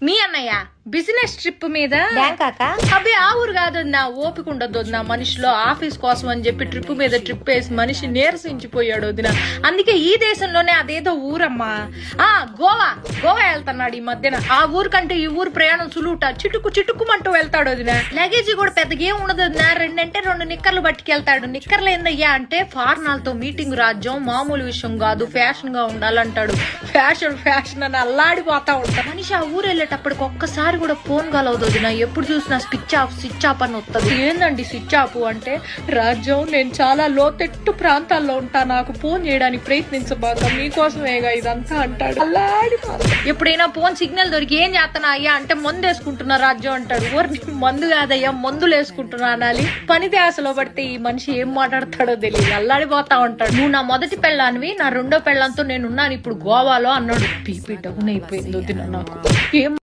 మీ అన్నయ్య business trip మీద బ్యాంకాక అబ్బే ఆ ఊరు కాదు నా ఓపిక ఉండదు నా మనిషిలో ఆఫీస్ కోసం అని చెప్పి ట్రిప్ మీద ట్రిప్ వేసి మనిషి నీరసించిపోయాడు వదిన. అందుకే ఈ దేశంలోనే అదేదో ఊరమ్మా గోవా వెళ్తున్నాడు ఈ మధ్యన. ఆ ఊరు కంటే ఈ ఊరు ప్రయాణం సులువుట చిటుక్కుమంటూ వెళ్తాడు వదిన. లగేజీ కూడా పెద్దగా ఏం ఉండదు వదిన. రెండు నిక్కర్లు పట్టుకెళ్తాడు. నిక్కర్లు ఏందయ్యా అంటే ఫారినర్లతో మీటింగ్ రాజ్యం మామూలు విషయం కాదు, ఫ్యాషన్ గా ఉండాలంటాడు. ఫ్యాషన్ అని అల్లాడిపోతా ఉంటాడు మనిషి. ఆ ఊరు వెళ్ళేటప్పటికి ఒక్కసారి కూడా ఫోన్ కలవదు వదిన. ఎప్పుడు చూసినా స్విచ్ ఆఫ్ అని వస్తుంది. ఏందండి స్విచ్ ఆఫ్ అంటే? రాజ్యం నేను చాలా లోతెట్టు ప్రాంతాల్లో ఉంటా, నాకు ఫోన్ చేయడానికి ప్రయత్నించబాక, మీకోసమేగా ఇదంతా అంటాడు. ఎప్పుడైనా ఫోన్ సిగ్నల్ దొరికి ఏం చేస్తానా అయ్యా అంటే మందు వేసుకుంటున్నా రాజ్యం అంటాడు. ఊరిని మందు కాదయ్యా మందులు వేసుకుంటున్నా అనాలి. పని ధ్యాసలో పడితే ఈ మనిషి ఏం మాట్లాడతాడో తెలియదు, అల్లాడిపోతా ఉంటాడు. నువ్వు నా మొదటి పెళ్ళానివి, నా రెండో పెళ్ళంతో నేనున్నాను ఇప్పుడు గోవాలో అన్నాడు. బీపీ డౌన్ అయిపోయింది వదిన నాకు. ఏం